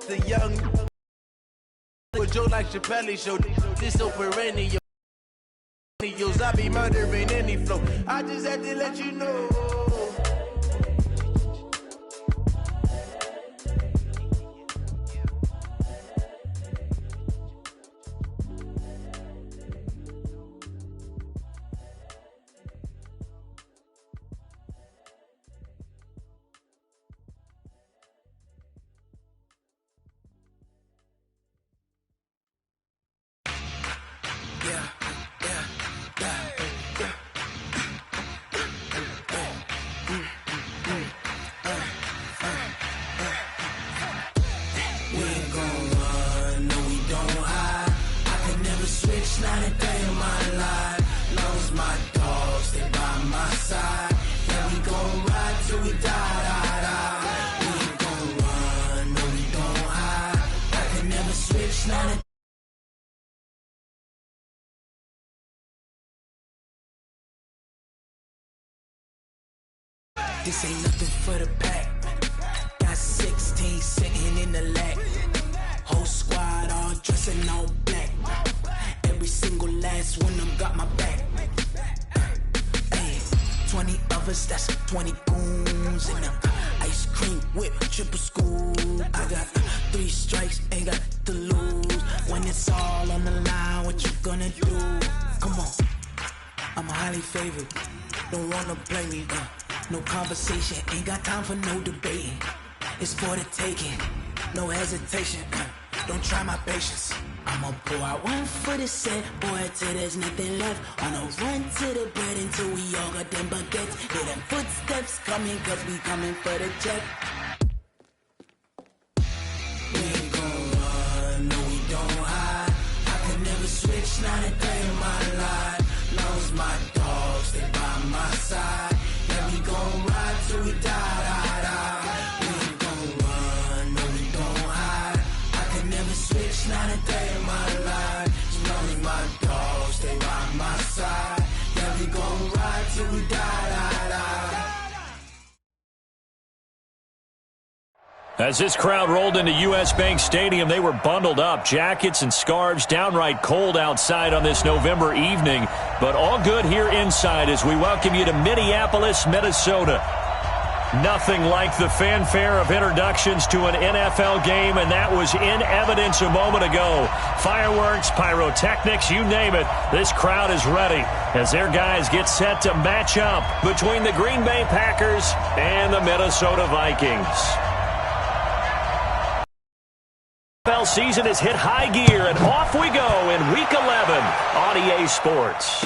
just a young with Joe like Chappelle show. This so perennial. I be murdering any flow. I just had to let you know. Not a day in my life, long as my dogs stay by my side. Yeah, we gon' ride till we die. We ain't gon' run, no we don't hide. I can never switch, not a This ain't nothing for the pack. Got 16 sitting in the lag. Whole squad all dressing all black. Every single last one of them got my back. Hey, 20 of us, that's 20 goons in them. Ice cream whip, triple scoop. I got 3 strikes, ain't got to lose. When it's all on the line, what you gonna do? Come on, I'm highly favored. Don't wanna play me, no conversation, ain't got time for no debating. It's for the taking, no hesitation. Don't try my patience. I'ma pour out one for the set, boy, till there's nothing left. On a run to the bread until we all got them baguettes. Hear them footsteps coming, cause we coming for the check. We ain't gon' run, no we don't hide. I can never switch, not a day in my life. Long as my dogs stay by my side. Yeah, we gon' ride till we die. We ain't gon' run, no we don't hide. I can never switch, not a day in my life. As long as my dogs stay by my side. Yeah, we gon' ride till we die. As this crowd rolled into U.S. Bank Stadium, they were bundled up, jackets and scarves, downright cold outside on this November evening, but all good here inside as we welcome you to Minneapolis, Minnesota. Nothing like the fanfare of introductions to an NFL game, and that was in evidence a moment ago. Fireworks, pyrotechnics, you name it, this crowd is ready as their guys get set to match up between the Green Bay Packers and the Minnesota Vikings. NFL season has hit high gear, and off we go in Week 11 on EA Sports.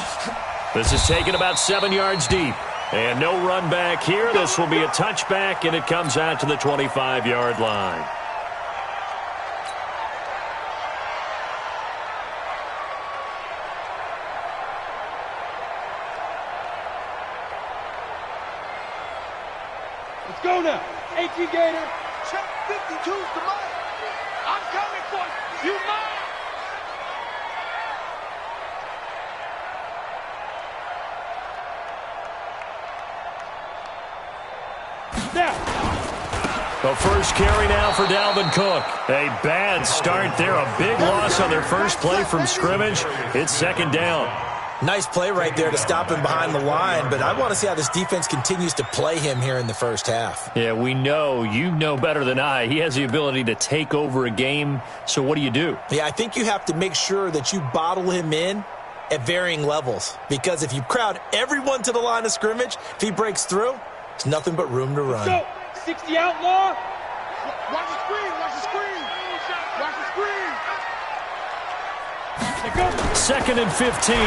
This is taken about 7 yards deep, and no run back here. This will be a touchback, and it comes out to the 25-yard line. Let's go now. 18 Gator. Check 52's the mark. I'm coming for you. You mine. The first carry now for Dalvin Cook. A bad start there. A big loss on their first play from scrimmage. It's second down. Nice play right there to stop him behind the line, but I want to see how this defense continues to play him here in the first half. Yeah, we know. You know better than I. He has the ability to take over a game, so what do? Yeah, I think you have to make sure that you bottle him in at varying levels, because if you crowd everyone to the line of scrimmage, if he breaks through, there's nothing but room to run. So, 60 outlaw. Watch the screen, watch the screen. Watch the screen. Second and 15.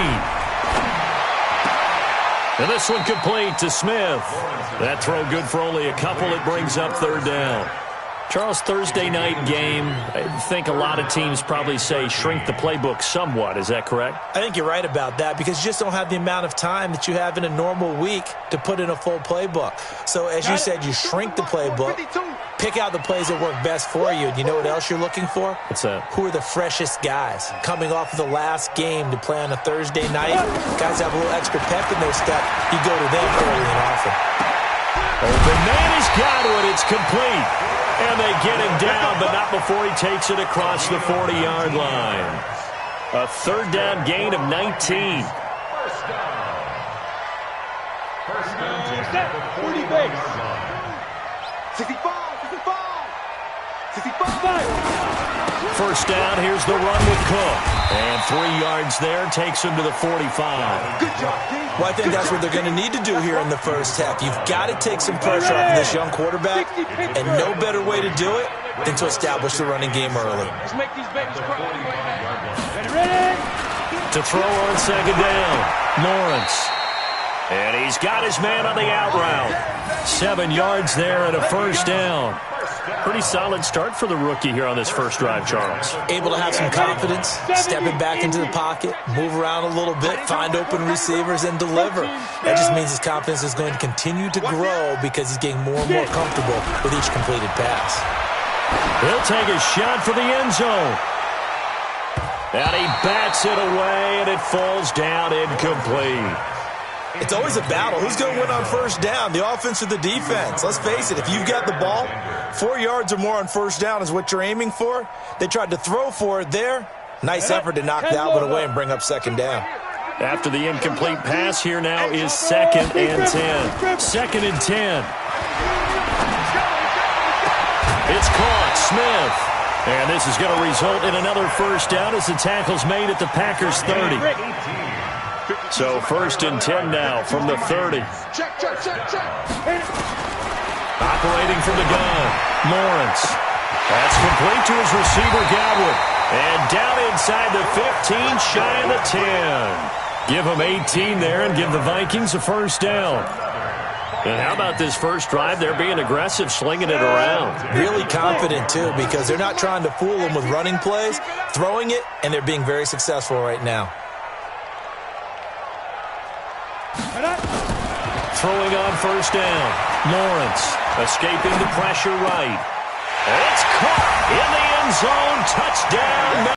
And this one complete to Smith. That throw good for only a couple. It brings up third down. Charles, Thursday night game, I think a lot of teams probably say shrink the playbook somewhat. Is that correct? I think you're right about that, because you just don't have the amount of time that you have in a normal week to put in a full playbook. So, as you said, you shrink the playbook, pick out the plays that work best for you. And you know what else you're looking for? What's that? Who are the freshest guys coming off of the last game to play on a Thursday night? Guys have a little extra pep in their step. You go to them early and often. Open man has got it. It's complete. And they get him down, but not before he takes it across the 40-yard line. A third down gain of 19. First down, 40 base. 65. First down, here's the run with Cook. And 3 yards there, takes him to the 45. Good job, team. Well, I think that's what they're going to need to do here in the first half. You've got to take some pressure off of this young quarterback, and no better way to do it than to establish the running game early. Let's make these babies cry. Ready? To throw on second down, Lawrence. And he's got his man on the out route. 7 yards there and a first down. Pretty solid start for the rookie here on this first drive, Charles. Able to have some confidence, stepping back into the pocket, move around a little bit, find open receivers, and deliver. That just means his confidence is going to continue to grow because he's getting more and more comfortable with each completed pass. He'll take a shot for the end zone. And he bats it away, and it falls down incomplete. It's always a battle. Who's going to win on first down, the offense or the defense? Let's face it, if you've got the ball, 4 yards or more on first down is what you're aiming for. They tried to throw for it there. Nice effort to knock that one away and bring up second down. After the incomplete pass, here now is 2nd and 10. 2nd and 10. It's caught, Smith. And this is going to result in another first down as the tackle's made at the Packers' 30. So 1st and 10 now from the 30. Operating from the gun, Lawrence. That's complete to his receiver, Godwin. And down inside the 15, shy of the 10. Give him 18 there and give the Vikings a first down. And how about this first drive? They're being aggressive, slinging it around. Really confident, too, because they're not trying to fool them with running plays, throwing it, and they're being very successful right now. Throwing on first down. Lawrence escaping the pressure right. And it's caught in the end zone. Touchdown.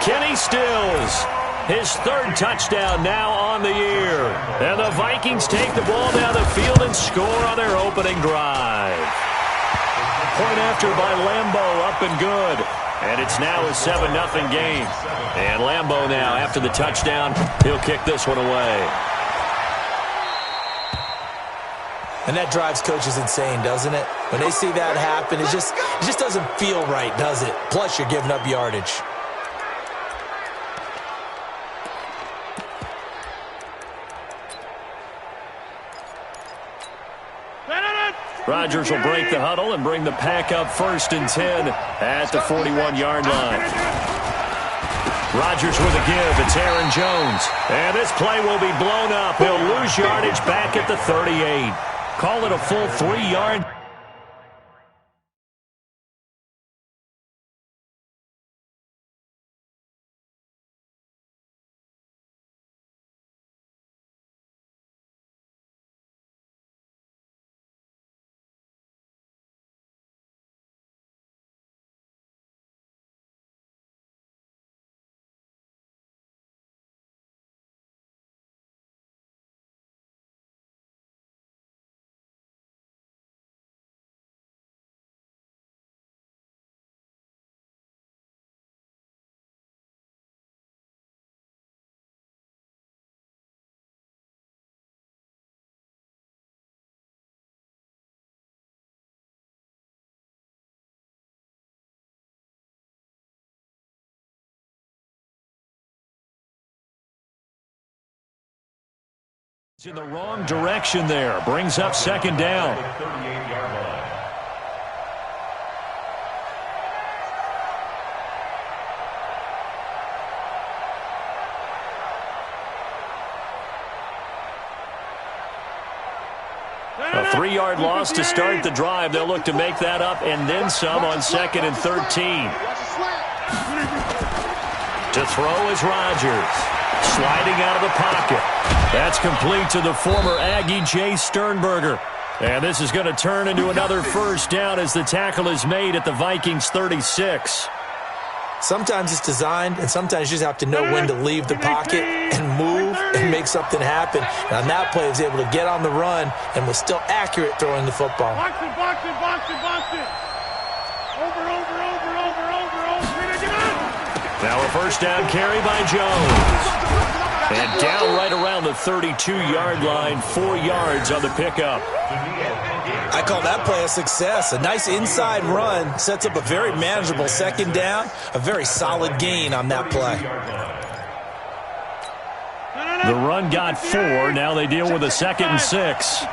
Kenny Stills. His 3rd touchdown now on the year. And the Vikings take the ball down the field and score on their opening drive. Point after by Lambeau, up and good. And it's now a 7-0 game. And Lambeau now, after the touchdown, he'll kick this one away. And that drives coaches insane, doesn't it? When they see that happen, it just doesn't feel right, does it? Plus, you're giving up yardage. Rodgers will break the huddle and bring the pack up 1st and 10 at the 41-yard line. Rodgers with a give. It's Aaron Jones. And this play will be blown up. He'll lose yardage back at the 38. Call it a full 3 yard. In the wrong direction there. Brings up 2nd down. A 3-yard loss to start the drive. They'll look to make that up and then some on 2nd and 13. To throw is Rodgers. Sliding out of the pocket. That's complete to the former Aggie, Jay Sternberger. And this is going to turn into another first down as the tackle is made at the Vikings 36. Sometimes it's designed, and sometimes you just have to know when to leave the pocket and move and make something happen. And on that play, he was able to get on the run and was still accurate throwing the football. Boxing. Over. Now a first down carry by Jones. And down right around the 32-yard line, 4 yards on the pickup. I call that play a success. A nice inside run sets up a very manageable second down, a very solid gain on that play. The run got 4. Now they deal with a 2nd and 6.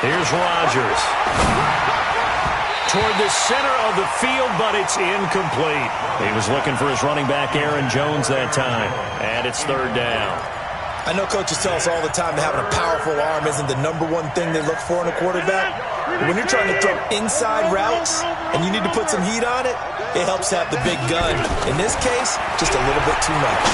Here's Rodgers. Toward the center of the field, but it's incomplete. He was looking for his running back, Aaron Jones, that time. And it's 3rd down. I know coaches tell us all the time that having a powerful arm isn't the #1 thing they look for in a quarterback. But when you're trying to throw inside routes and you need to put some heat on it, it helps to have the big gun. In this case, just a little bit too much.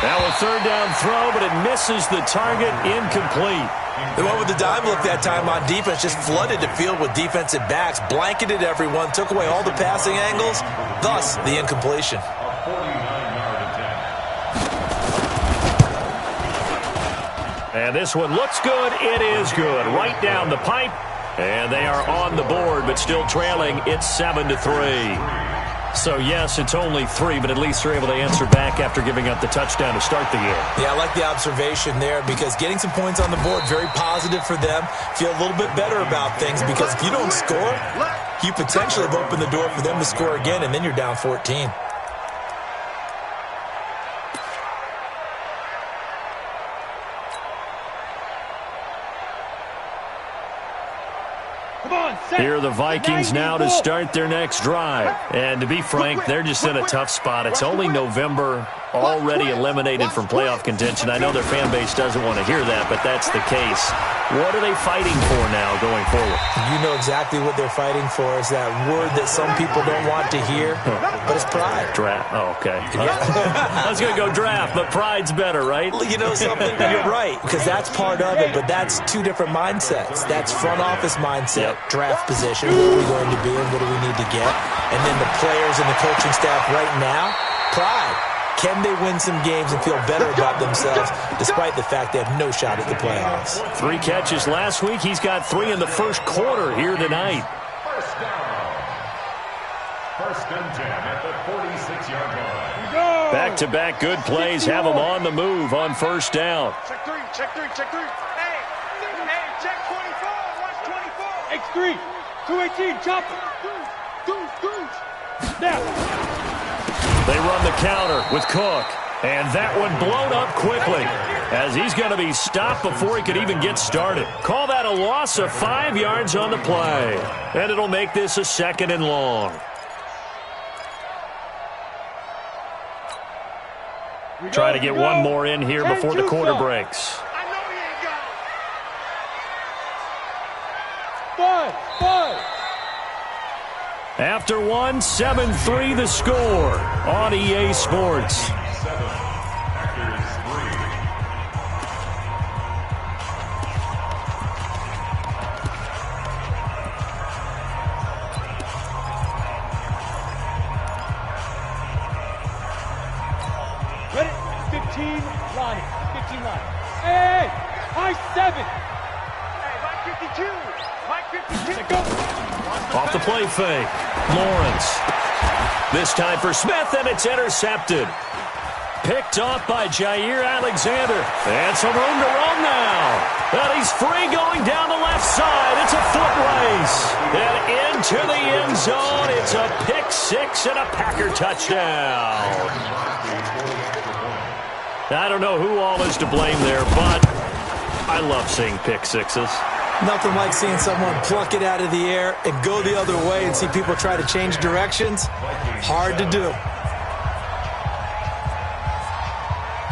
Now a 3rd down throw, but it misses the target, incomplete. They went with the dime look that time on defense, just flooded the field with defensive backs, blanketed everyone, took away all the passing angles, thus the incompletion. And this one looks good. It is good. Right down the pipe. And they are on the board, but still trailing. It's 7-3. So, yes, it's only 3, but at least they're able to answer back after giving up the touchdown to start the year. Yeah, I like the observation there because getting some points on the board, very positive for them. Feel a little bit better about things because if you don't score, you potentially have opened the door for them to score again, and then you're down 14. Here are the Vikings now to start their next drive. And to be frank, they're just in a tough spot. It's only November, already eliminated from playoff contention. I know their fan base doesn't want to hear that, but that's the case. What are they fighting for now going forward? You know exactly what they're fighting for. Is that word that some people don't want to hear, but it's pride. Draft. Oh, okay. I was going to go draft, but pride's better, right? You know something? You're right, because that's part of it, but that's 2 different mindsets. That's front office mindset, draft position, where are we going to be and what do we need to get? And then the players and the coaching staff right now, pride. Can they win some games and feel better about themselves despite the fact they have no shot at the playoffs? 3 catches last week. He's got 3 in the first quarter here tonight. First and 10 at the 46-yard line. Back-to-back good plays have them on the move on first down. Check 3. Hey, check 24. Watch 24. X3. 218. Chop. Goose. Now. They run the counter with Cook. And that one blown up quickly as he's going to be stopped before he could even get started. Call that a loss of 5 yards on the play. And it'll make this a 2nd and long. Try to get one more in here before the quarter breaks. I know he ain't got it. 5. After 1, 7-3 the score on EA Sports. Ready? 15 line. Hey, high 7. Hey, Mike 52. Go. Off the play fake. Lawrence. This time for Smith, and it's intercepted. Picked off by Jair Alexander. And some room to run now. And he's free going down the left side. It's a foot race. And into the end zone. It's a pick 6 and a Packer touchdown. I don't know who all is to blame there, but I love seeing pick 6s. Nothing like seeing someone pluck it out of the air and go the other way and see people try to change directions. Hard to do.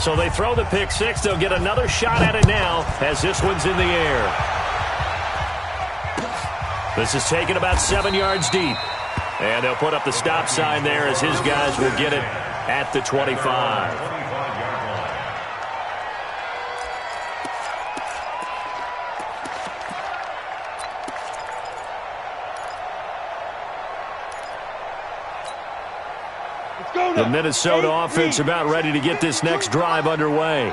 So they throw the pick 6. They'll get another shot at it now as this one's in the air. This is taken about 7 yards deep. And they'll put up the stop sign there as his guys will get it at the 25. The Minnesota offense about ready to get this next drive underway.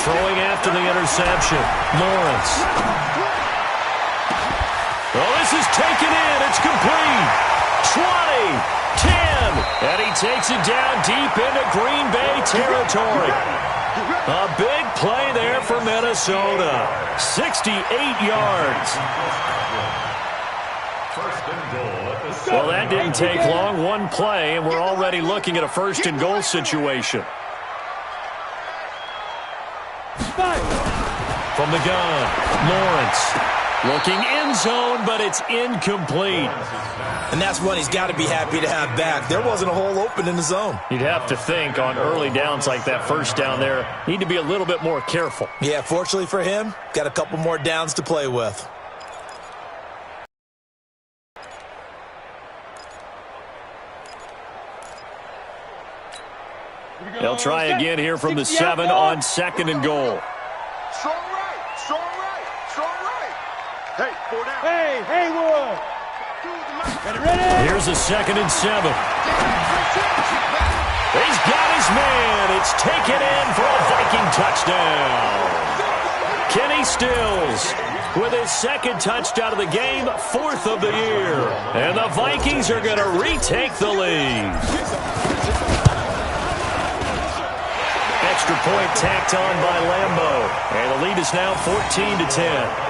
Throwing after the interception. Lawrence. Oh, this is taken in. It's complete. 20, 10, and he takes it down deep into Green Bay territory. A big play there for Minnesota. 68 yards. First and goal at the Well, that didn't take long. One play, and we're already looking at a first and goal situation. From the gun, Lawrence looking end zone, but it's incomplete. And that's one he's got to be happy to have back. There wasn't a hole open in the zone. You'd have to think on early downs like that first down there, need to be a little bit more careful. Yeah, fortunately for him, got a couple more downs to play with. They'll try again here from the 7 on 2nd and goal. Strong right, strong right, strong right. Hey, 4 down. Hey, Haywood. Ready? Here's a 2nd and 7. He's got his man. It's taken in for a Viking touchdown. Kenny Stills with his 2nd touchdown of the game, 4th of the year. And the Vikings are going to retake the lead. Extra point tacked on by Lambeau. And the lead is now 14-10.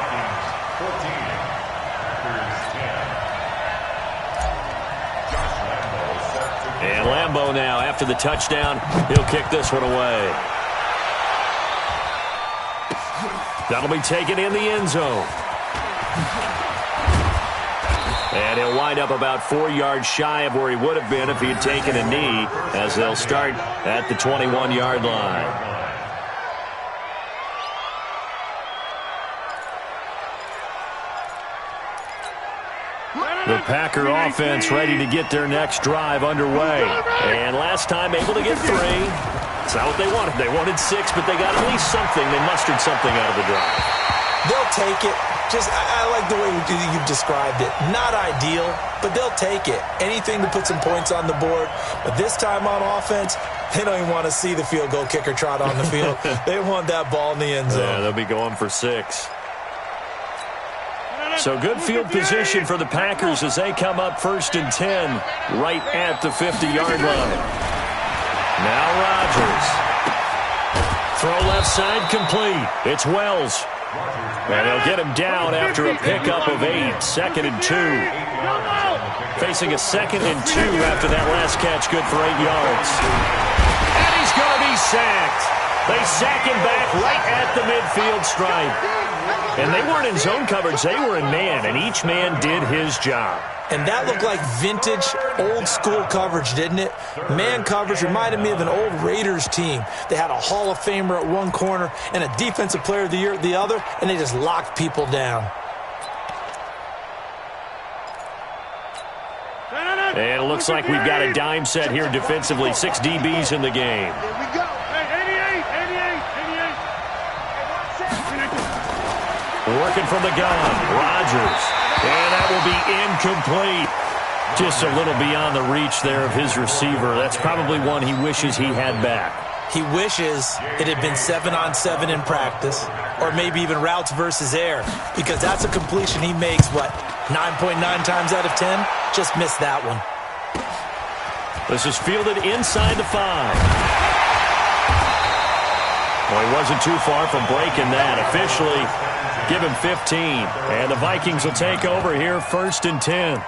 And Lambeau now, after the touchdown, he'll kick this one away. That'll be taken in the end zone. And he'll wind up about 4 yards shy of where he would have been if he had taken a knee, as they'll start at the 21-yard line. The Packer offense ready to get their next drive underway. And last time able to get 3. It's not what they wanted. They wanted 6, but they got at least something. They mustered something out of the drive. They'll take it. I like the way you described it. Not ideal, but they'll take it. Anything to put some points on the board. But this time on offense, they don't even want to see the field goal kicker trot on the field. They want that ball in the end zone. Yeah, they'll be going for 6. So good field position for the Packers as they come up 1st and 10 right at the 50-yard line. Now Rodgers. Throw left side complete. It's Wells. And they'll get him down after a pickup of 8. 2nd and 2. Facing a 2nd and 2 after that last catch, good for 8 yards. And he's going to be sacked. They sack him back right at the midfield stripe. And they weren't in zone coverage. They were in man, and each man did his job. And that looked like vintage, old-school coverage, didn't it? Man coverage reminded me of an old Raiders team. They had a Hall of Famer at one corner and a Defensive Player of the Year at the other, and they just locked people down. And it looks like we've got a dime set here defensively. 6 DBs in the game. Here we go. 88. Working from the gun, Rodgers. And that will be incomplete. Just a little beyond the reach there of his receiver. That's probably one he wishes he had back. He wishes it had been 7-on-7 in practice, or maybe even routes versus air, because that's a completion he makes, 9.9 times out of 10? Just missed that one. This is fielded inside the 5. Well, he wasn't too far from breaking that. Officially, give him 15. And the Vikings will take over here 1st and 10.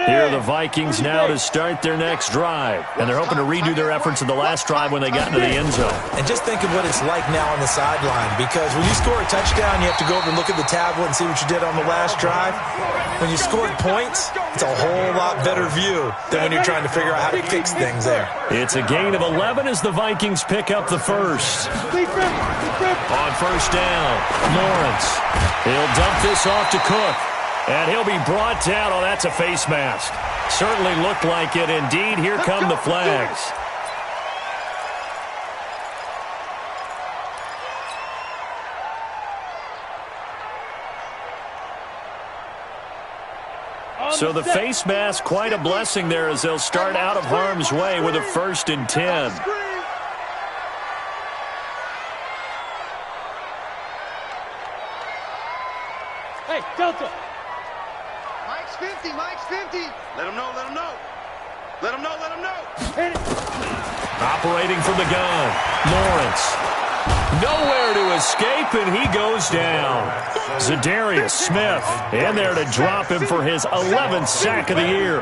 Here are the Vikings now to start their next drive. And they're hoping to redo their efforts in the last drive when they got into the end zone. And just think of what it's like now on the sideline, because when you score a touchdown, you have to go over and look at the tablet and see what you did on the last drive. When you scored points, it's a whole lot better view than when you're trying to figure out how to fix things there. It's a gain of 11 as the Vikings pick up the first. On first down, Lawrence. He'll dump this off to Cook. And he'll be brought down. Oh, that's a face mask. Certainly looked like it. Indeed, here come the flags. So the face mask, quite a blessing there as they'll start out of harm's way with a 1st and 10. Hey, Delta. Mike's 50, Mike's 50. Let him know, let him know. Let him know, let him know. Hit it. Operating from the gun, Lawrence. Nowhere to escape, and he goes down. Zadarius Smith in there to drop him for his 11th sack of the year.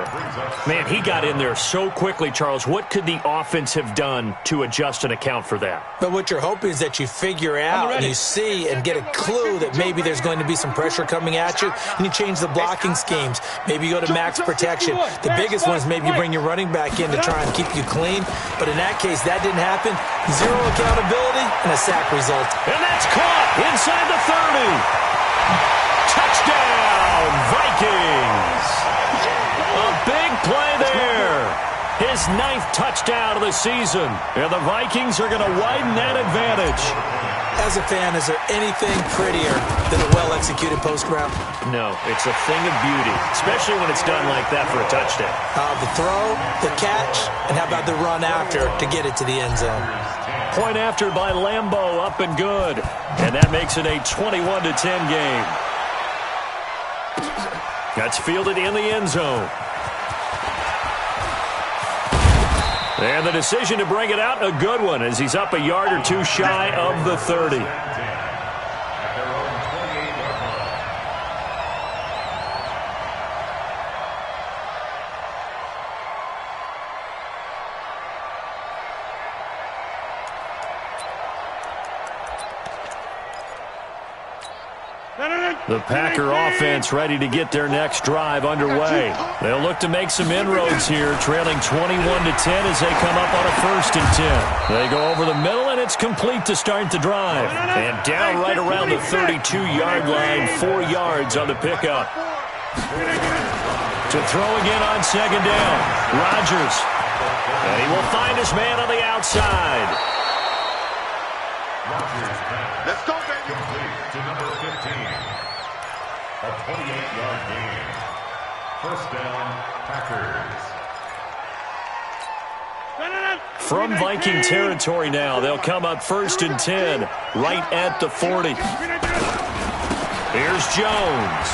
Man, he got in there so quickly, Charles. What could the offense have done to adjust and account for that? But what you're hoping is that you figure out and you see and get a clue that maybe there's going to be some pressure coming at you, and you change the blocking schemes. Maybe you go to max protection. The biggest one is maybe you bring your running back in to try and keep you clean. But in that case, that didn't happen. Zero accountability and a sack result. And that's caught inside the 30. Touchdown, Vikings. A big play there. His 9th touchdown of the season. And the Vikings are going to widen that advantage. As a fan, is there anything prettier than a well-executed post route? No, it's a thing of beauty, especially when it's done like that for a touchdown. The throw, the catch, and how about the run after to get it to the end zone? Point after by Lambeau, up and good. And that makes it a 21-10 game. That's fielded in the end zone. And the decision to bring it out, a good one, as he's up a yard or two shy of the 30. The Packer offense ready to get their next drive underway. They'll look to make some inroads here, trailing 21-10 as they come up on a 1st and 10. They go over the middle, and it's complete to start the drive. And down right around the 32-yard line, 4 yards on the pickup. To throw again on 2nd down, Rodgers. And he will find his man on the outside. Let's go, baby. Complete to number 15. A 28-yard gain. 1st down, Packers. From Viking territory now, they'll come up 1st and 10, right at the 40. Here's Jones.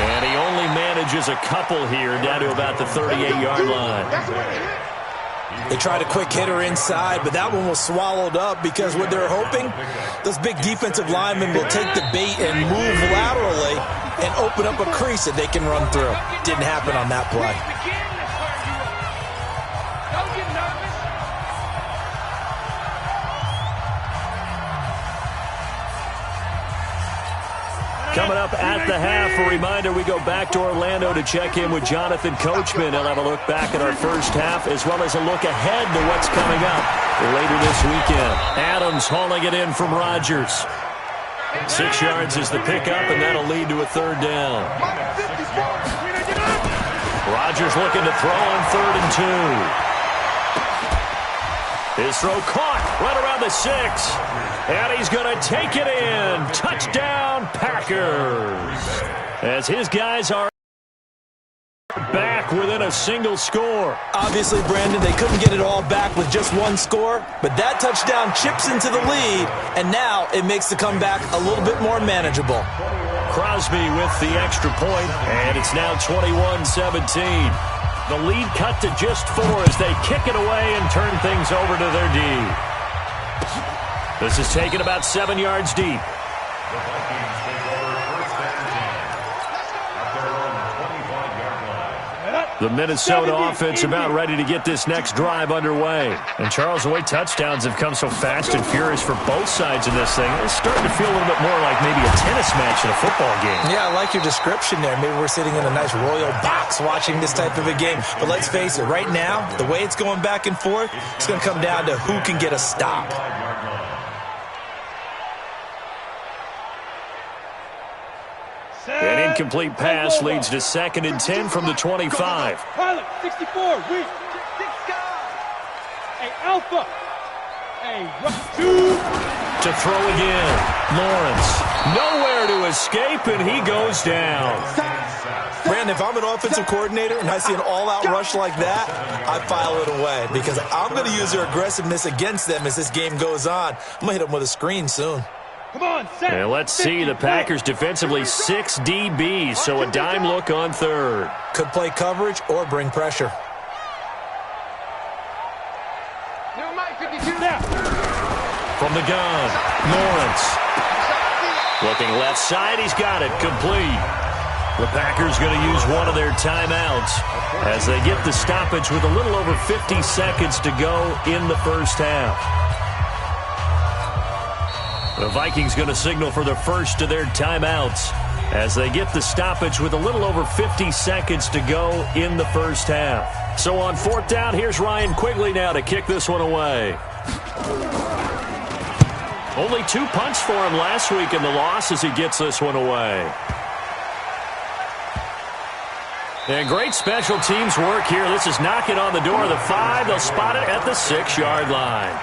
And he only manages a couple here, down to about the 38-yard line. They tried a quick hitter inside, but that one was swallowed up because what they're hoping, those big defensive linemen will take the bait and move laterally and open up a crease that they can run through. Didn't happen on that play. Coming up at the half, a reminder, we go back to Orlando to check in with Jonathan Coachman. He'll have a look back at our first half as well as a look ahead to what's coming up later this weekend. Adams hauling it in from Rodgers. 6 yards is the pickup, and that'll lead to a 3rd down. Rodgers looking to throw on 3rd and 2. His throw caught right around the 6. And he's going to take it in. Touchdown, Packers. As his guys are back within a single score. Obviously, Brandon, they couldn't get it all back with just one score, but that touchdown chips into the lead, and now it makes the comeback a little bit more manageable. Crosby with the extra point, and it's now 21-17. The lead cut to just 4 as they kick it away and turn things over to their D. This is taken about 7 yards deep. The Vikings take over 1st and 10 at their own 25-yard line. The Minnesota offense about ready to get this next drive underway. And, Charles, the way touchdowns have come so fast and furious for both sides in this thing, it's starting to feel a little bit more like maybe a tennis match in a football game. Yeah, I like your description there. Maybe we're sitting in a nice royal box watching this type of a game. But let's face it, right now, the way it's going back and forth, it's going to come down to who can get a stop. An incomplete pass leads to 2nd and 10 from the 25. Pilot, 64, weak. Hey, Alpha. Hey, two. To throw again. Lawrence. Nowhere to escape, and he goes down. Brandon, if I'm an offensive coordinator and I see an all-out rush like that, I file it away because I'm going to use their aggressiveness against them as this game goes on. I'm going to hit them with a screen soon. Come on, set. And let's see, the Packers defensively 6 DBs, so a dime look on 3rd. Could play coverage or bring pressure. From the gun, Lawrence. Looking left side, he's got it, complete. The Packers going to use one of their timeouts as they get the stoppage with a little over 50 seconds to go in the first half. The Vikings going to signal for the first of their timeouts as they get the stoppage with a little over 50 seconds to go in the first half. So on 4th down, here's Ryan Quigley now to kick this one away. Only 2 punts for him last week in the loss as he gets this one away. And great special teams work here. This is knocking on the door of the 5. They'll spot it at the 6-yard line.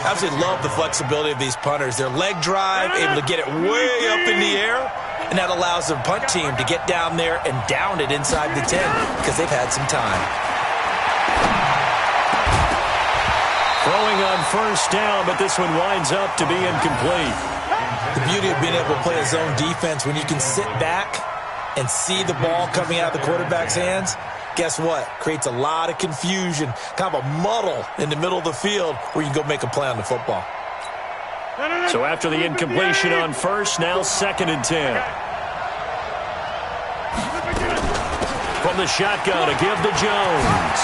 Absolutely love the flexibility of these punters. Their leg drive, able to get it way up in the air, and that allows the punt team to get down there and down it inside the 10 because they've had some time. Throwing on 1st down, but this one winds up to be incomplete. The beauty of being able to play a zone defense when you can sit back and see the ball coming out of the quarterback's hands, guess what? Creates a lot of confusion, kind of a muddle in the middle of the field where you can go make a play on the football. So after the incompletion on 1st, now 2nd and 10. From the shotgun to give to Jones.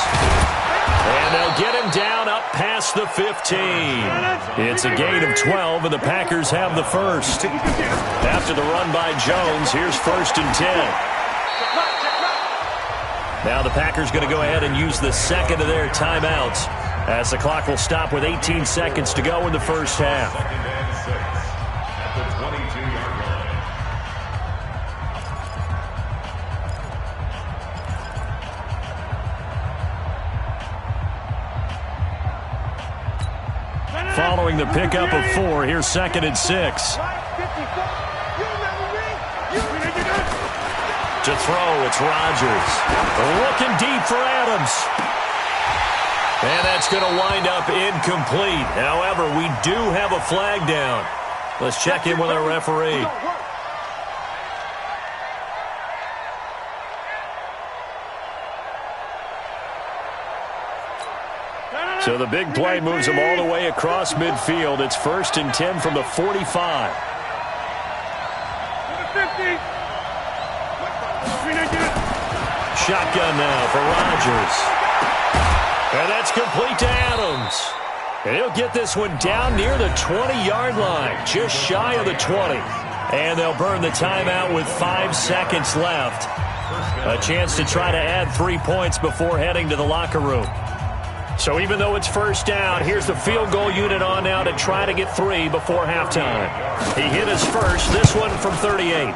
And they'll get him down up past the 15. It's a gain of 12, and the Packers have the first. After the run by Jones, here's 1st and 10. Now the Packers going to go ahead and use the 2nd of their timeouts as the clock will stop with 18 seconds to go in the first half. Following the pickup of 4, here's 2nd and 6. To throw, it's Rodgers. Looking deep for Adams. And that's going to wind up incomplete. However, we do have a flag down. Let's check in with our referee. So the big play moves them all the way across midfield. It's 1st and 10 from the 45. Shotgun now for Rodgers. And that's complete to Adams. And he'll get this one down near the 20-yard line, just shy of the 20. And they'll burn the timeout with 5 seconds left. A chance to try to add 3 points before heading to the locker room. So even though it's 1st down, here's the field goal unit on now to try to get 3 before halftime. He hit his first, this one from 38.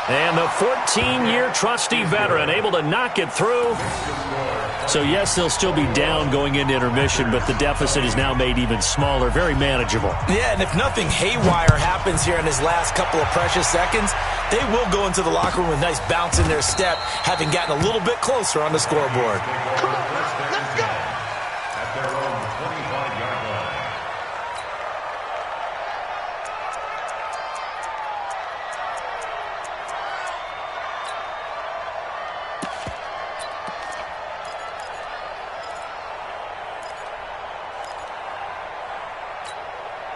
And the 14-year trusty veteran able to knock it through. So, yes, they'll still be down going into intermission, but the deficit is now made even smaller, very manageable. Yeah, and if nothing haywire happens here in his last couple of precious seconds, they will go into the locker room with a nice bounce in their step, having gotten a little bit closer on the scoreboard. Come on, let's go. At their own 25-yard line.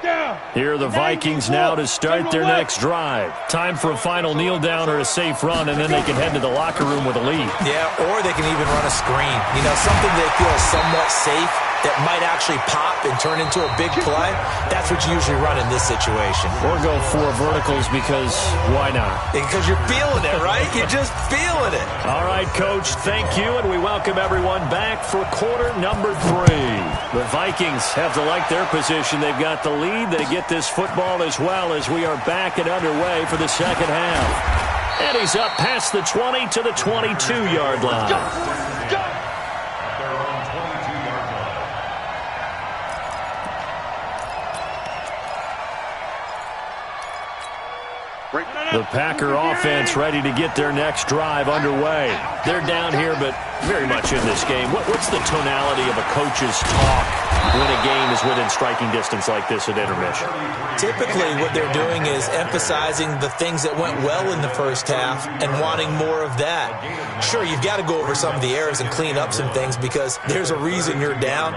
Down. Here are the Vikings now to start their next drive. Time for a final kneel down or a safe run, and then they can head to the locker room with a lead. Yeah, or they can even run a screen. You know, something they feel is somewhat safe that might actually pop and turn into a big play. That's what you usually run in this situation. Or go for verticals because why not? Because you're feeling it, right? You're just feeling it. All right, Coach, thank you, and we welcome everyone back for quarter number 3. The Vikings have to like their position. They've got the lead. They get this football as well as we are back and underway for the second half. And he's up past the 20 to the 22-yard line. Go! The Packer offense ready to get their next drive underway. They're down here, but very much in this game. What's the tonality of a coach's talk when a game is within striking distance like this at intermission? Typically, what they're doing is emphasizing the things that went well in the first half and wanting more of that. Sure, you've got to go over some of the errors and clean up some things because there's a reason you're down.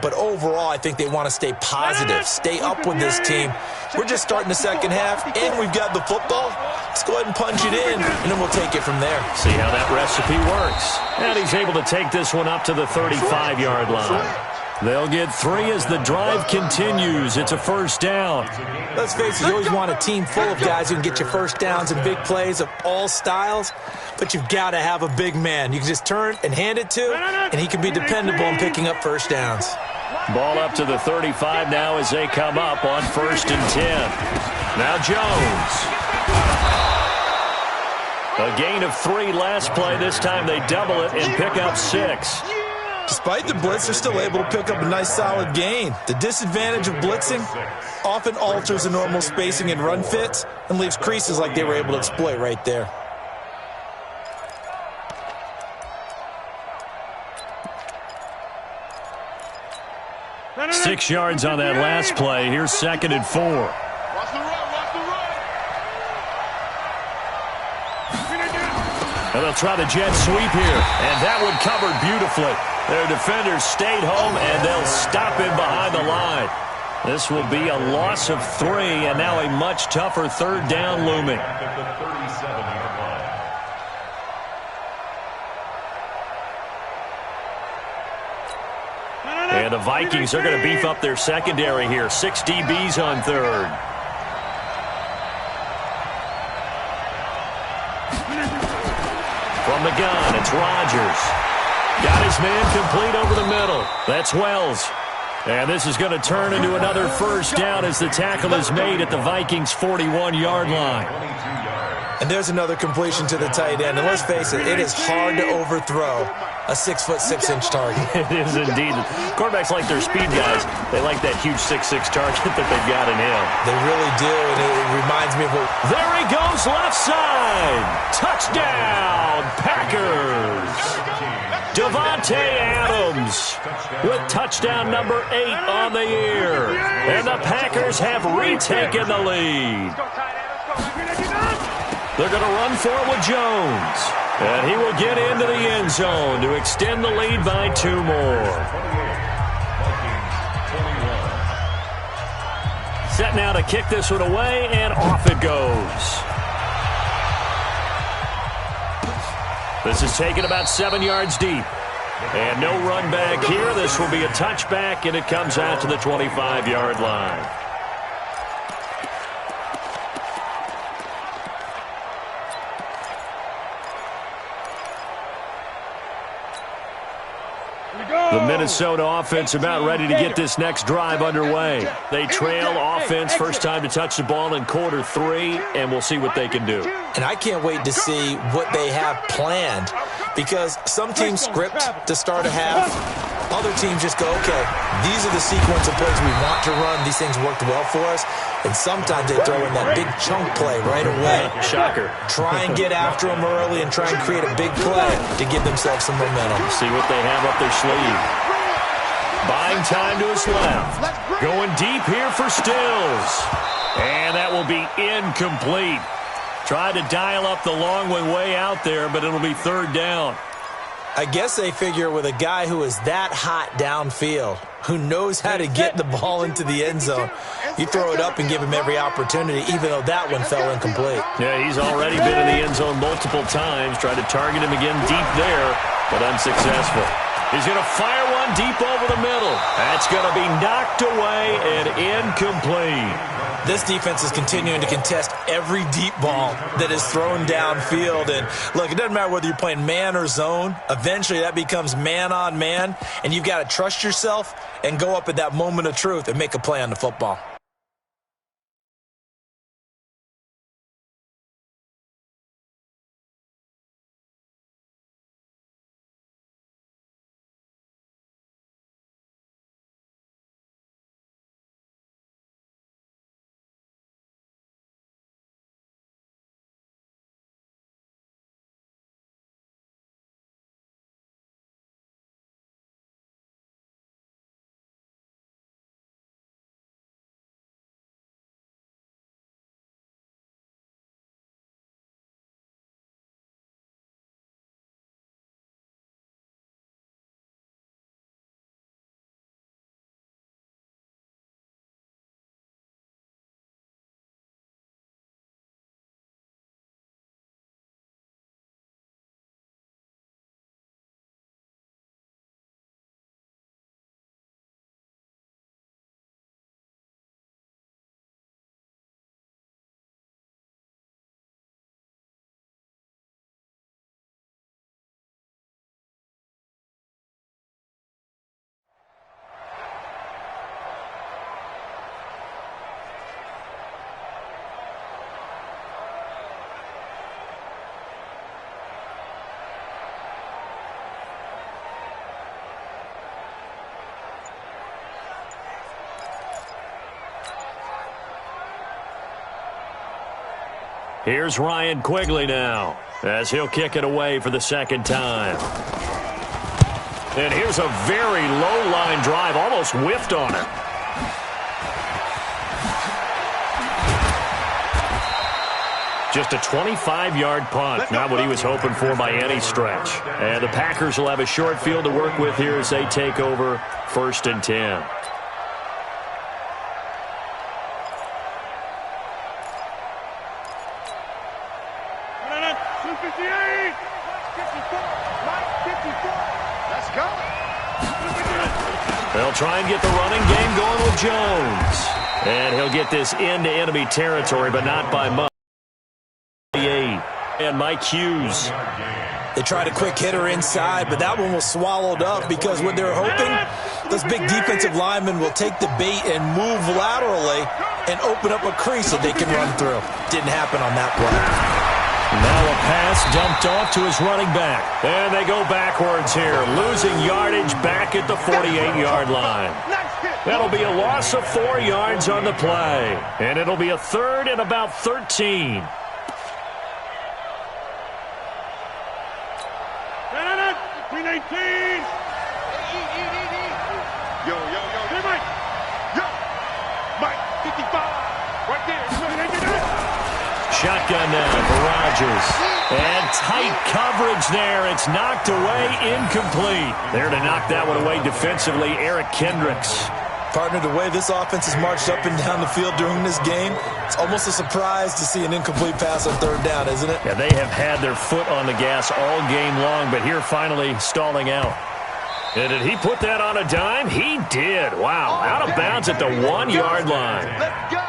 But overall, I think they want to stay positive, stay up with this team. We're just starting the second half, and we've got the football. Let's go ahead and punch it in, and then we'll take it from there. See how that recipe works. And he's able to take this one up to the 35-yard line. They'll get 3 as the drive continues. It's a first down. Let's face it, you always want a team full of guys who can get you first downs and big plays of all styles, but you've got to have a big man you can just turn and hand it to, and he can be dependable in picking up first downs. Ball up to the 35 now as they come up on 1st and 10. Now Jones. A gain of 3 last play. This time they double it and pick up 6. Despite the blitz, they're still able to pick up a nice solid gain. The disadvantage of blitzing often alters the normal spacing and run fits and leaves creases like they were able to exploit right there. Six yards on that last play. Here's 2nd and 4. Watch the run, watch the run. And they'll try the jet sweep here. And that one covered beautifully. Their defenders stayed home, and they'll stop him behind the line. This will be a loss of 3, and now a much tougher 3rd down looming. And the Vikings are going to beef up their secondary here. 6 DBs on 3rd. From the gun, it's Rodgers. Got his man complete over the middle. That's Wells. And this is going to turn into another first down as the tackle is made at the Vikings' 41-yard line. And there's another completion to the tight end. And let's face it, it is hard to overthrow a 6'6" target. It is indeed. Quarterbacks like their speed guys. They like that huge 6'6" target that they've got in him. They really do, and it reminds me of what... There he goes, left side. Touchdown, Packers. Davante Adams with touchdown number 8 on the year. And the Packers have retaken the lead. They're going to run for it with Jones. And he will get into the end zone to extend the lead by 2 more. Set now to kick this one away, and off it goes. This is taken about 7 yards deep. And no run back here. This will be a touchback, and it comes out to the 25-yard line. The Minnesota offense about ready to get this next drive underway. They trail offense first time to touch the ball in quarter 3, and we'll see what they can do. And I can't wait to see what they have planned, because some teams script to start a half. Other teams just go, okay, these are the sequence of plays we want to run. These things worked well for us. And sometimes they throw in that big chunk play right away. Shocker. Try and get after them early and try and create a big play to give themselves some momentum. See what they have up their sleeve. Buying time to his left. Going deep here for Stills. And that will be incomplete. Tried to dial up the long one way out there, but it'll be 3rd down. I guess they figure with a guy who is that hot downfield, who knows how to get the ball into the end zone, you throw it up and give him every opportunity, even though that one fell incomplete. Yeah, he's already been in the end zone multiple times. Tried to target him again deep there, but unsuccessful. He's going to fire one deep over the middle. That's going to be knocked away and incomplete. This defense is continuing to contest every deep ball that is thrown downfield. And, look, it doesn't matter whether you're playing man or zone. Eventually that becomes man on man, and you've got to trust yourself and go up at that moment of truth and make a play on the football. Here's Ryan Quigley now, as he'll kick it away for the second time. And here's a very low-line drive, almost whiffed on it. Just a 25-yard punt, not what he was hoping for by any stretch. And the Packers will have a short field to work with here as they take over 1st and 10. They'll try and get the running game going with Jones. And he'll get this into enemy territory, but not by much. And Mike Hughes. They tried a quick hitter inside, but that one was swallowed up because what they're hoping, those big defensive linemen will take the bait and move laterally and open up a crease that they can run through. Didn't happen on that play. Now a pass dumped off to his running back. And they go backwards here, losing yardage back at the 48-yard line. That'll be a loss of 4 yards on the play. And it'll be a 3rd and about 13. Yo, hey, Mike. Yo, Mike, 55. Right there. Shotgun now for Rodgers. And tight coverage there. It's knocked away, incomplete. There to knock that one away defensively, Eric Kendricks. Partner, the way this offense has marched up and down the field during this game, it's almost a surprise to see an incomplete pass on 3rd down, isn't it? Yeah, they have had their foot on the gas all game long, but here finally stalling out. And did he put that on a dime? He did. Wow, out of bounds at the 1-yard line. Let's go.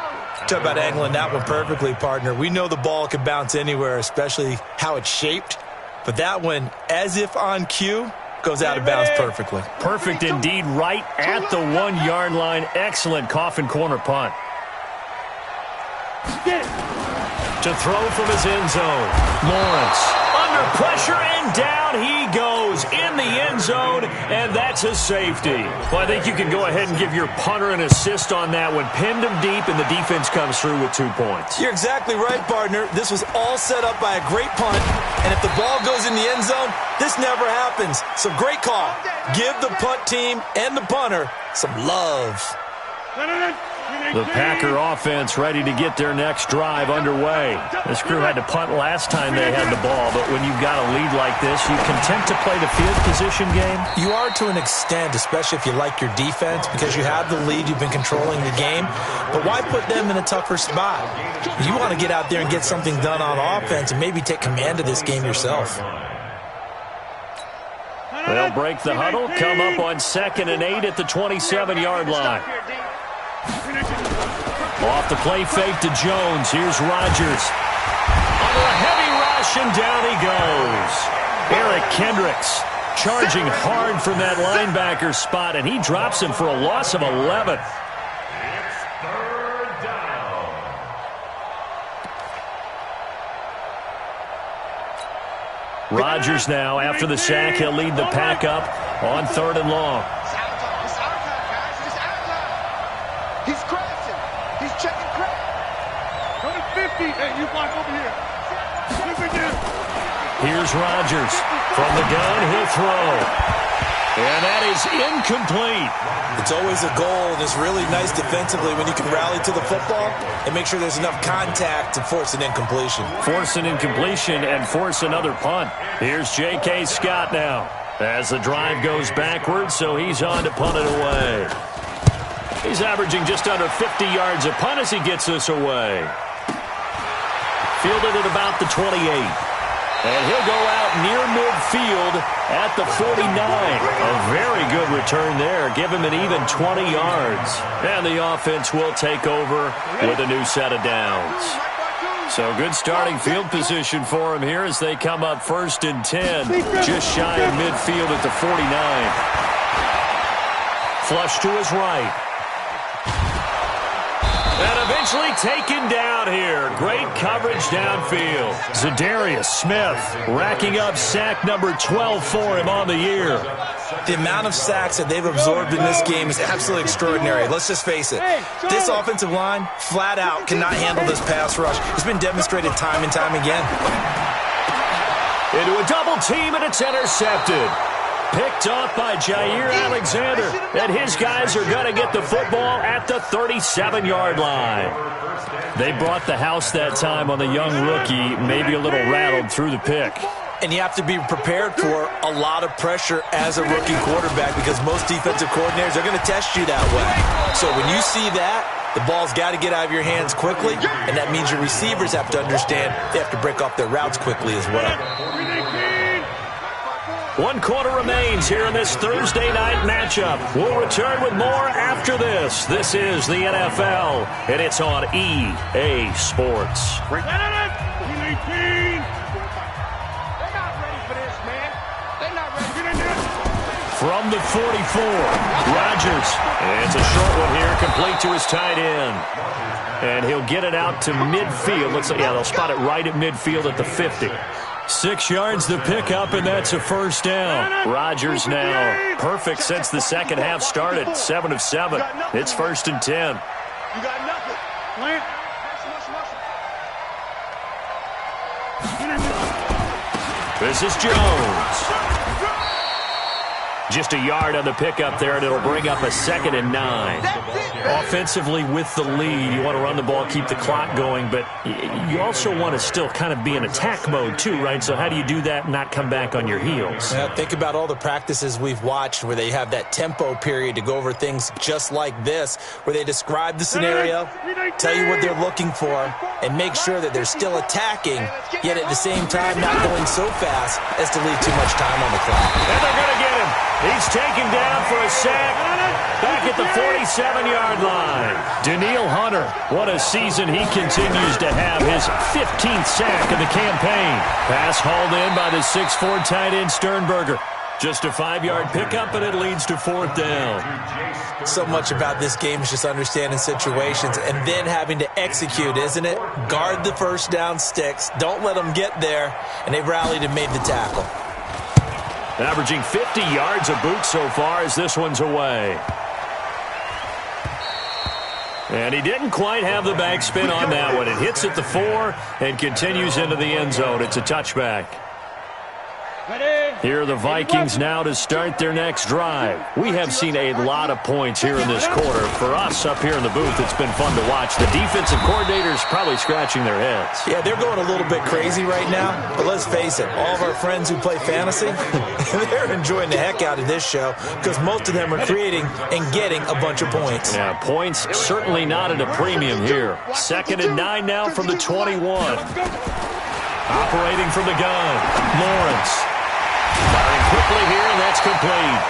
Talk about angling that one perfectly, partner. We know the ball can bounce anywhere, especially how it's shaped. But that one, as if on cue, goes out of bounds perfectly. Perfect indeed, right at the 1-yard line. Excellent coffin corner punt. To throw from his end zone. Lawrence under pressure, and down he goes in the end zone, and that's a safety. Well, I think you can go ahead and give your punter an assist on that one. Pinned him deep, and the defense comes through with 2 points. You're exactly right, partner. This was all set up by a great punt, and if the ball goes in the end zone, this never happens. So great call. Give the punt team and the punter some love. The Packer offense ready to get their next drive underway. This crew had to punt last time they had the ball, but when you've got a lead like this, you content to play the field position game? You are to an extent, especially if you like your defense, because you have the lead, you've been controlling the game. But why put them in a tougher spot? You want to get out there and get something done on offense and maybe take command of this game yourself. They'll break the huddle, come up on 2nd and 8 at the 27-yard line. Off the play fake to Jones. Here's Rodgers. Under a heavy rush, and down he goes. Eric Kendricks charging hard from that linebacker spot, and he drops him for a loss of 11. It's 3rd down. Rodgers now, after the sack, he'll lead the pack up on 3rd and long. He's crashing. He's checking crack. Go to 50. Hey, you block over here. Here's Rodgers. From the gun, he'll throw. And that is incomplete. It's always a goal, and it's really nice defensively when you can rally to the football and make sure there's enough contact to force an incompletion. Force an incompletion and force another punt. Here's J.K. Scott now as the drive goes backwards, so he's on to punt it away. He's averaging just under 50 yards a punt as he gets this away. Fielded at about the 28. And he'll go out near midfield at the 49. A very good return there. Give him an even 20 yards. And the offense will take over with a new set of downs. So good starting field position for him here as they come up 1st and 10. Just shy of midfield at the 49. Flush to his right. And eventually taken down here. Great coverage downfield. Zadarius Smith racking up sack number 12 for him on the year. The amount of sacks that they've absorbed in this game is absolutely extraordinary. Let's just face it. This offensive line, flat out, cannot handle this pass rush. It's been demonstrated time and time again. Into a double team, and it's intercepted. Picked off by Jair Alexander. And his guys are going to get the football at the 37-yard line. They brought the house that time on the young rookie, maybe a little rattled through the pick. And you have to be prepared for a lot of pressure as a rookie quarterback because most defensive coordinators are going to test you that way. So when you see that, the ball's got to get out of your hands quickly, and that means your receivers have to understand they have to break off their routes quickly as well. 1 quarter remains here in this Thursday night matchup. We'll return with more after this. This is the NFL, and it's on EA Sports. From the 44, Rodgers. And it's a short one here, complete to his tight end. And he'll get it out to midfield. Looks like, yeah, they'll spot it right at midfield at the 50. 6 yards the pickup, and that's a 1st down. Rodgers now perfect since the second half started. 7 of 7. It's 1st and 10. You got nothing. This is Jones. Just a yard on the pickup there, and it'll bring up a 2nd and 9. Offensively with the lead, you want to run the ball, keep the clock going, but you also want to still kind of be in attack mode too, right? So how do you do that and not come back on your heels? Yeah, think about all the practices we've watched where they have that tempo period to go over things just like this, where they describe the scenario, tell you what they're looking for, and make sure that they're still attacking, yet at the same time not going so fast as to leave too much time on the clock. And they're going to get him. He's taken down for a sack back at the 47-yard line. Danielle Hunter, what a season he continues to have. His 15th sack of the campaign. Pass hauled in by the 6'4" tight end Sternberger. Just a 5-yard pickup, and it leads to 4th down. So much about this game is just understanding situations and then having to execute, isn't it? Guard the 1st down sticks. Don't let them get there. And they've rallied and made the tackle. Averaging 50 yards a boot so far as this one's away. And he didn't quite have the backspin on that one. It hits at the 4 and continues into the end zone. It's a touchback. Ready? Here are the Vikings now to start their next drive. We have seen a lot of points here in this quarter. For us up here in the booth, it's been fun to watch. The defensive coordinators probably scratching their heads. Yeah, they're going a little bit crazy right now. But let's face it, all of our friends who play fantasy, they're enjoying the heck out of this show because most of them are creating and getting a bunch of points. Yeah, points certainly not at a premium here. 2nd and 9 now from the 21. Operating from the gun, Lawrence. Firing quickly here, and that's complete.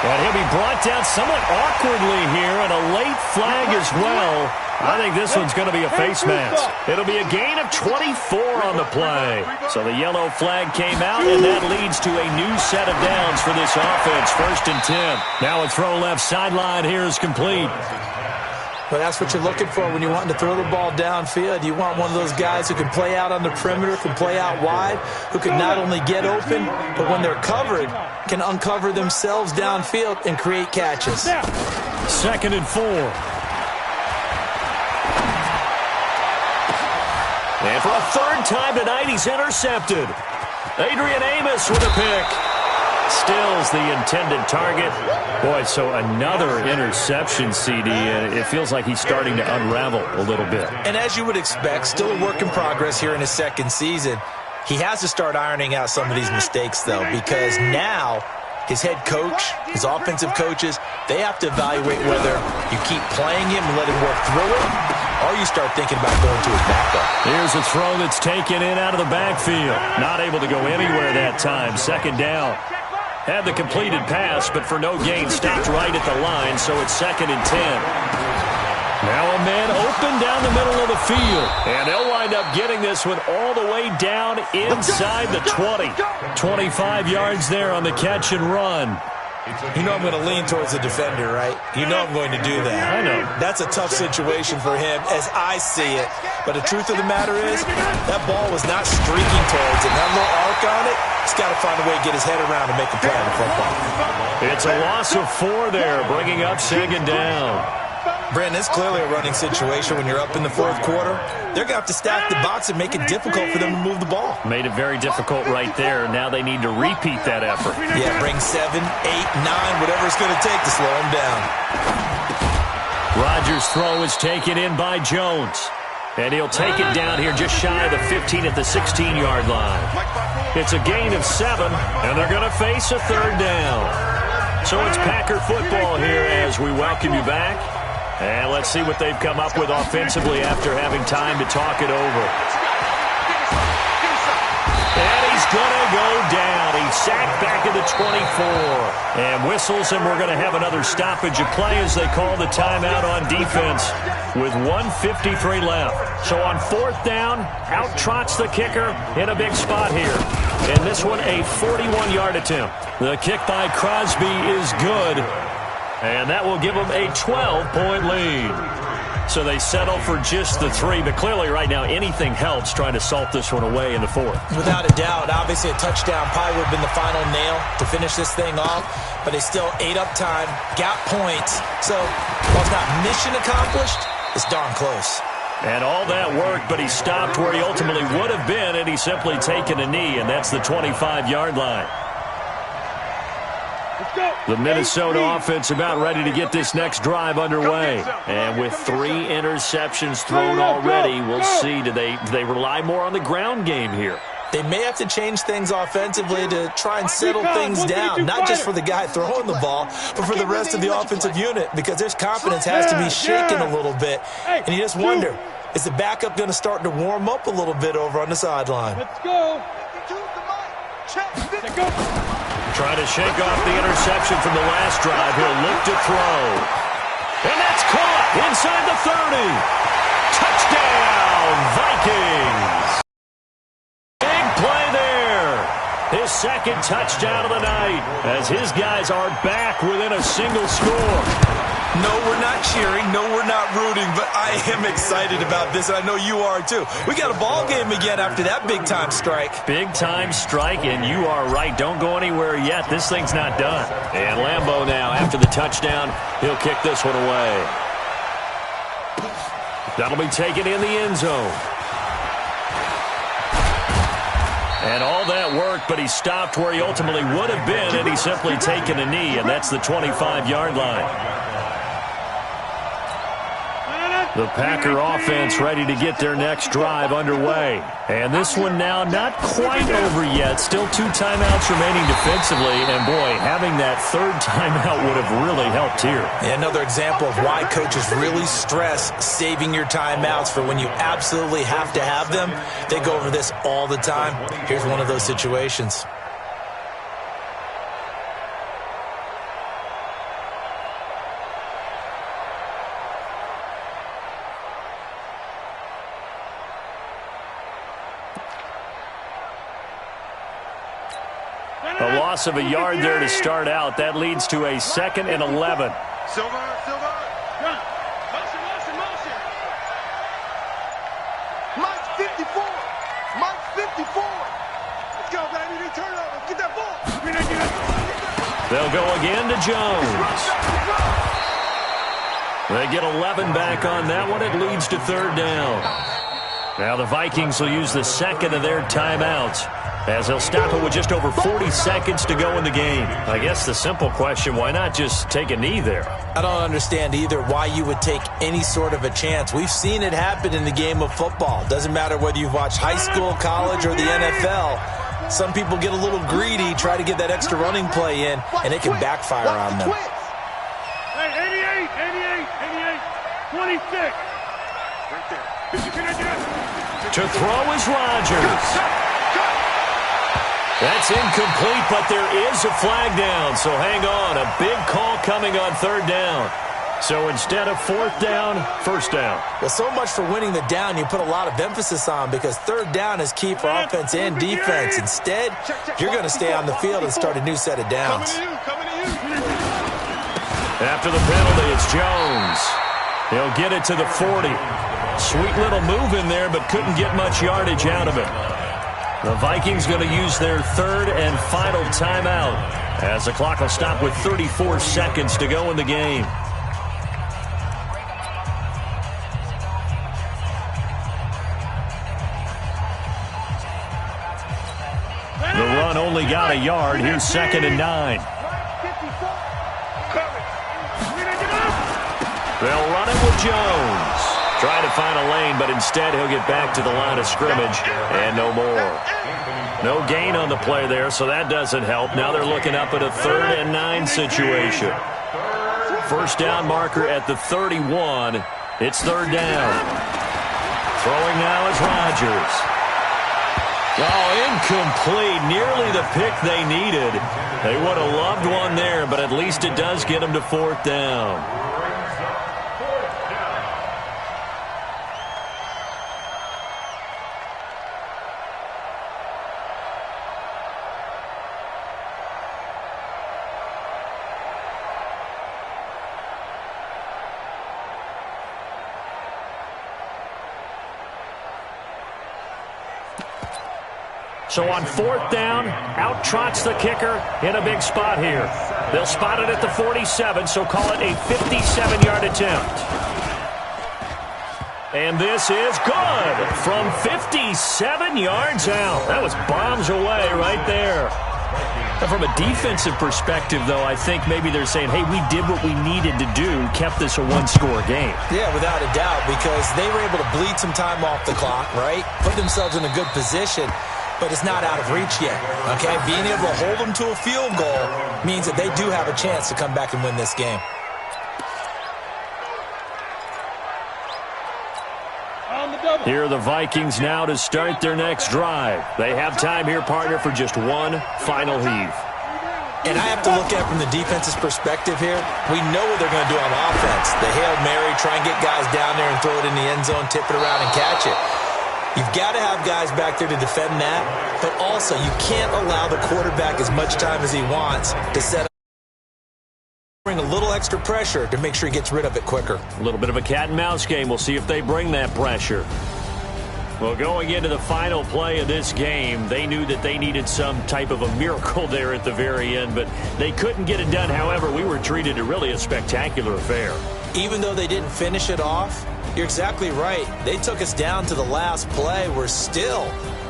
And he'll be brought down somewhat awkwardly here, and a late flag as well. I think this one's going to be a face mask. It'll be a gain of 24 on the play. So the yellow flag came out, and that leads to a new set of downs for this offense. 1st and 10. Now a throw left sideline here is complete. But that's what you're looking for when you're wanting to throw the ball downfield. You want one of those guys who can play out on the perimeter, can play out wide, who can not only get open, but when they're covered, can uncover themselves downfield and create catches. 2nd and 4. And for a 3rd time tonight, he's intercepted. Adrian Amos with a pick. Stills the intended target. Boy, so another interception, CD. It feels like he's starting to unravel a little bit. And as you would expect, still a work in progress here in his 2nd season. He has to start ironing out some of these mistakes, though, because now his head coach, his offensive coaches, they have to evaluate whether you keep playing him and let him work through it, or you start thinking about going to his backup. Here's a throw that's taken in out of the backfield. Not able to go anywhere that time. 2nd down. Had the completed pass, but for no gain, stopped right at the line, so it's 2nd and 10. Now a man open down the middle of the field, and they'll wind up getting this one all the way down inside the 20. 25 yards there on the catch and run. You know I'm going to lean towards the defender, right? You know I'm going to do that. I know. That's a tough situation for him as I see it. But the truth of the matter is, that ball was not streaking towards him. That little arc on it, he's got to find a way to get his head around and make a play on the football. It's a loss of 4 there, bringing up 2nd down. Brandon, it's clearly a running situation when you're up in the 4th quarter. They're going to have to stack the box and make it difficult for them to move the ball. Made it very difficult right there. Now they need to repeat that effort. Yeah, bring 7, 8, 9, whatever it's going to take to slow them down. Rodgers' throw is taken in by Jones. And he'll take it down here just shy of the 15 at the 16-yard line. It's a gain of 7, and they're going to face a 3rd down. So it's Packer football here as we welcome you back. And let's see what they've come up with offensively after having time to talk it over. And he's going to go down. He's sacked back at the 24. And whistles, and we're going to have another stoppage of play as they call the timeout on defense with 1:53 left. So on 4th down, out trots the kicker in a big spot here. And this one, a 41-yard attempt. The kick by Crosby is good. And that will give them a 12-point lead. So they settle for just the 3, but clearly right now anything helps trying to salt this one away in the 4th. Without a doubt, obviously a touchdown probably would have been the final nail to finish this thing off, but they still ate up time, got points. So while it's not mission accomplished, it's darn close. And all that work, but he stopped where he ultimately would have been, and he's simply taken a knee, and that's the 25-yard line. The Minnesota offense about ready to get this next drive underway. And with 3 interceptions thrown already, we'll see. Do they rely more on the ground game here? They may have to change things offensively to try and settle things down, not just for the guy throwing the ball, but for the rest of the offensive unit, because their confidence has to be shaken a little bit. And you just wonder, is the backup going to start to warm up a little bit over on the sideline? Let's go. Let's go. Trying to shake off the interception from the last drive. He'll look to throw. And that's caught inside the 30. Touchdown, Vikings. Big play there. His 2nd touchdown of the night as his guys are back within a single score. No, we're not cheering. No, we're not rooting, but I am excited about this, and I know you are too. We got a ball game again after that big-time strike. Big-time strike, and you are right. Don't go anywhere yet. This thing's not done. And Lambeau now, after the touchdown, he'll kick this one away. That'll be taken in the end zone. And all that worked, but he stopped where he ultimately would have been, and he's simply taken a knee, and that's the 25-yard line. The Packer offense ready to get their next drive underway. And this one now not quite over yet. Still 2 timeouts remaining defensively. And, boy, having that third timeout would have really helped here. Yeah, another example of why coaches really stress saving your timeouts for when you absolutely have to have them. They go over this all the time. Here's one of those situations. A loss of a yard there to start out. That leads to a 2nd and 11. Silver. Motion. Mike's 54. Mike's 54. Let's go, baby. Turnover. Get that ball. They'll go again to Jones. They get 11 back on that one. It leads to 3rd down. Now the Vikings will use the 2nd of their timeouts, as they'll stop it with just over 40 seconds to go in the game. I guess the simple question, why not just take a knee there? I don't understand either why you would take any sort of a chance. We've seen it happen in the game of football. Doesn't matter whether you've watched high school, college, or the NFL. Some people get a little greedy, try to get that extra running play in, and it can backfire on them. Hey, 88, 26. Right there. To throw is Rodgers. That's incomplete, but there is a flag down, so hang on. A big call coming on 3rd down. So instead of 4th down, 1st down. Well, so much for winning the down you put a lot of emphasis on, because 3rd down is key for offense and defense. Instead, you're going to stay on the field and start a new set of downs. After the penalty, it's Jones. He'll get it to the 40. Sweet little move in there, but couldn't get much yardage out of it. The Vikings going to use their 3rd and final timeout, as the clock will stop with 34 seconds to go in the game. The run only got a yard. Here's 2nd and 9. They'll run it with Jones. Trying to find a lane, but instead he'll get back to the line of scrimmage, and no more. No gain on the play there, so that doesn't help. Now they're looking up at a 3rd and 9 situation. 1st down marker at the 31. It's 3rd down. Throwing now is Rodgers. Oh, incomplete. Nearly the pick they needed. They would have loved one there, but at least it does get them to 4th down. So on 4th down, out trots the kicker in a big spot here. They'll spot it at the 47, so call it a 57-yard attempt. And this is good from 57 yards out. That was bombs away right there. And from a defensive perspective, though, I think maybe they're saying, hey, we did what we needed to do, kept this a one-score game. Yeah, without a doubt, because they were able to bleed some time off the clock, right? Put themselves in a good position. But it's not out of reach yet, okay? Being able to hold them to a field goal means that they do have a chance to come back and win this game. Here are the Vikings now to start their next drive. They have time here, partner, for just one final heave. And I have to look at it from the defense's perspective here. We know what they're going to do on offense. The Hail Mary, try and get guys down there and throw it in the end zone, tip it around and catch it. You've got to have guys back there to defend that, but also you can't allow the quarterback as much time as he wants to set up, bring a little extra pressure to make sure he gets rid of it quicker. A little bit of a cat and mouse game. We'll see if they bring that pressure. Well, going into the final play of this game, they knew that they needed some type of a miracle there at the very end, but they couldn't get it done. However, we were treated to really a spectacular affair. Even though they didn't finish it off, you're exactly right. They took us down to the last play. We're still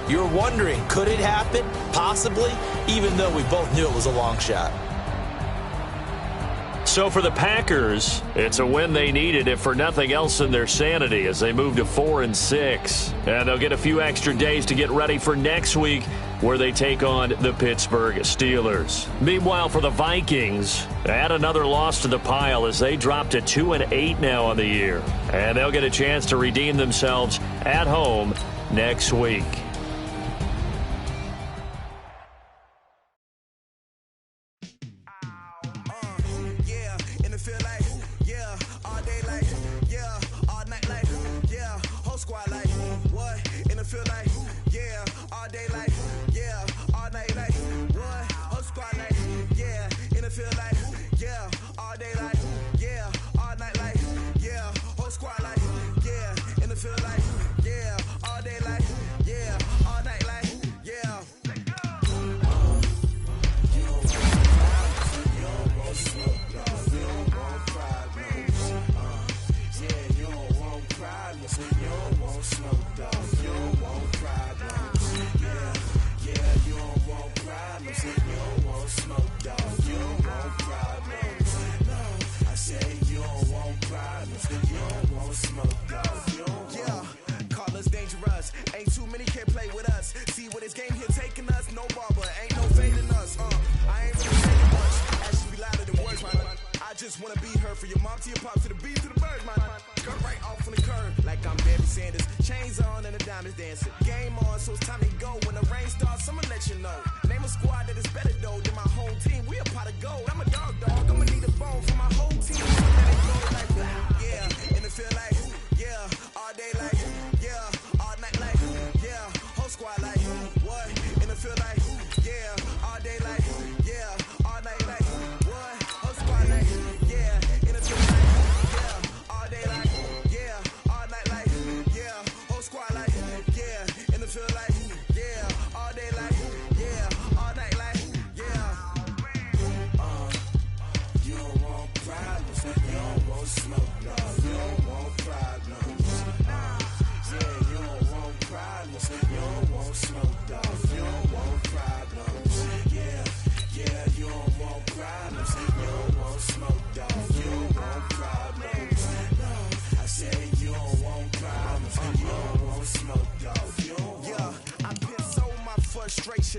You're wondering, could it happen? Possibly, even though we both knew it was a long shot. So for the Packers, it's a win they needed, if for nothing else in their sanity, as they move to 4-6. And they'll get a few extra days to get ready for next week, where they take on the Pittsburgh Steelers. Meanwhile, for the Vikings, add another loss to the pile as they drop to 2-8 now on the year. And they'll get a chance to redeem themselves at home next week.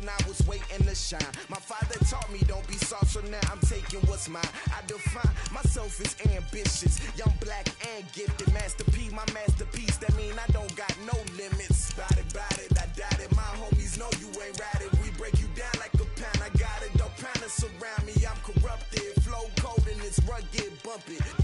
I was waiting to shine. My father taught me don't be soft, so now I'm taking what's mine. I define myself as ambitious, young, black, and gifted. Master P, my masterpiece. That mean I don't got no limits. Bout it, I doubt it. My homies know you ain't ratted. We break you down like a pound. I got it, don't pound us around me. I'm corrupted, flow cold and it's rugged, bump it.